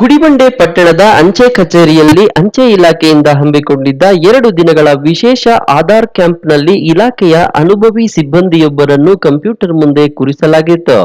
ಗುಡಿಬಂಡೆ ಪಟ್ಟಣದ ಅಂಚೆ ಕಚೇರಿಯಲ್ಲಿ ಅಂಚೆ ಇಲಾಖೆಯಿಂದ ಹಮ್ಮಿಕೊಂಡಿದ್ದ 2 ದಿನಗಳ ವಿಶೇಷ ಆಧಾರ್ ಕ್ಯಾಂಪ್ನಲ್ಲಿ ಇಲಾಖೆಯ ಅನುಭವಿ ಸಿಬ್ಬಂದಿಯೊಬ್ಬರನ್ನು ಕಂಪ್ಯೂಟರ್ ಮುಂದೆ ಕೂರಿಸಲಾಗಿತ್ತು.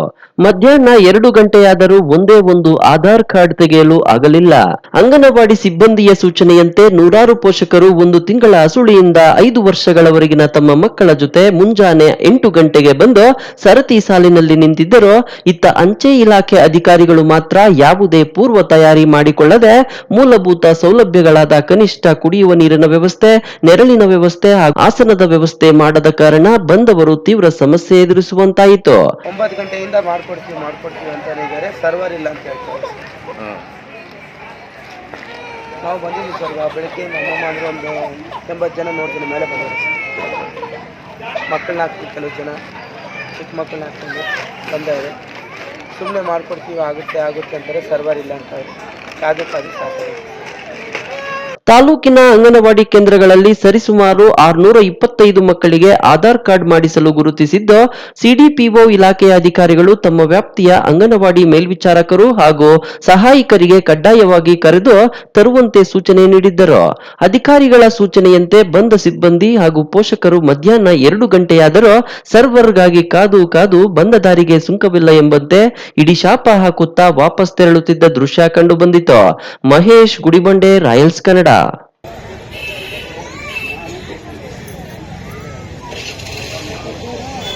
ಮಧ್ಯಾಹ್ನ 2 ಗಂಟೆಯಾದರೂ ಒಂದೇ ಒಂದು ಆಧಾರ್ ಕಾರ್ಡ್ ತೆಗೆಯಲು ಆಗಲಿಲ್ಲ. ಅಂಗನವಾಡಿ ಸಿಬ್ಬಂದಿಯ ಸೂಚನೆಯಂತೆ ನೂರಾರು ಪೋಷಕರು 1 ತಿಂಗಳ ಅಸುಳಿಯಿಂದ 5 ವರ್ಷಗಳವರೆಗಿನ ತಮ್ಮ ಮಕ್ಕಳ ಜೊತೆ ಮುಂಜಾನೆ 8 ಗಂಟೆಗೆ ಬಂದು ಸರತಿ ಸಾಲಿನಲ್ಲಿ ನಿಂತಿದ್ದರು. ಇತ್ತ ಅಂಚೆ ಇಲಾಖೆ ಅಧಿಕಾರಿಗಳು ಮಾತ್ರ ಯಾವುದೇ ಪೂರ್ವ ತಯಾರಿ ಮಾಡಿಕೊಳ್ಳದೆ ಮೂಲಭೂತ ಸೌಲಭ್ಯಗಳಾದ ಕನಿಷ್ಠ ಕುಡಿಯುವ ನೀರಿನ ವ್ಯವಸ್ಥೆ, ನೆರಳಿನ ವ್ಯವಸ್ಥೆ ಹಾಗೂ ಆಸನದ ವ್ಯವಸ್ಥೆ ಮಾಡದ ಕಾರಣ ಬಂದವರು ತೀವ್ರ ಸಮಸ್ಯೆ ಎದುರಿಸುವಂತಾಯಿತು. 9 ಗಂಟೆಯಿಂದ ಮಾಡ್ಕೊಡ್ತೀವಿ ಅಂತಾನೆ ಇದ್ದಾರೆ, ಸರ್ವರ್ ಇಲ್ಲ ಅಂತ ಹೇಳ್ತಾರೆ. ನಾವು ಬಂದಿದ್ದೀವಿ ಸರ್, ಬೆಳಗ್ಗೆ ನಮ್ಮಮ್ಮ ಅಂದ್ರೆ ಒಂದು 80 ಜನ ನೋಡ್ತೀನಿ ಮೇಲೆ ಬಂದರು. ಮಕ್ಕಳನ್ನ ಹಾಕ್ತೀವಿ, ಕೆಲವು ಜನ ಚಿಕ್ಕ ಮಕ್ಕಳನ್ನ ಹಾಕ್ಕೊಂಡು ಬಂದವರು. ಸುಮ್ಮನೆ ಮಾಡ್ಕೊಡ್ತೀವಿ ಆಗುತ್ತೆ ಅಂತಾರೆ, ಸರ್ವರ್ ಇಲ್ಲ ಅಂತ ಕಾದು ಸಾಕು. ತಾಲೂಕಿನ ಅಂಗನವಾಡಿ ಕೇಂದ್ರಗಳಲ್ಲಿ ಸರಿಸುಮಾರು 625 ಮಕ್ಕಳಿಗೆ ಆಧಾರ್ ಕಾರ್ಡ್ ಮಾಡಿಸಲು ಗುರುತಿಸಿದ್ದ ಸಿಡಿಪಿಒ ಇಲಾಖೆಯ ಅಧಿಕಾರಿಗಳು ತಮ್ಮ ವ್ಯಾಪ್ತಿಯ ಅಂಗನವಾಡಿ ಮೇಲ್ವಿಚಾರಕರು ಹಾಗೂ ಸಹಾಯಕರಿಗೆ ಕಡ್ಡಾಯವಾಗಿ ಕರೆದು ತರುವಂತೆ ಸೂಚನೆ ನೀಡಿದ್ದರು. ಅಧಿಕಾರಿಗಳ ಸೂಚನೆಯಂತೆ ಬಂದ ಸಿಬ್ಬಂದಿ ಹಾಗೂ ಪೋಷಕರು ಮಧ್ಯಾಹ್ನ 2 ಗಂಟೆಯಾದರೂ ಸರ್ವರ್ಗಾಗಿ ಕಾದು ಬಂದ ದಾರಿಗೆ ಸುಂಕವಿಲ್ಲ ಎಂಬಂತೆ ಇಡೀ ಶಾಪ ಹಾಕುತ್ತಾ ವಾಪಸ್ ತೆರಳುತ್ತಿದ್ದ ದೃಶ್ಯ ಕಂಡು ಬಂದಿತು. ಮಹೇಶ್, ಗುಡಿಬಂಡೆ, ರಾಯಲ್ಸ್ ಕನ್ನಡ.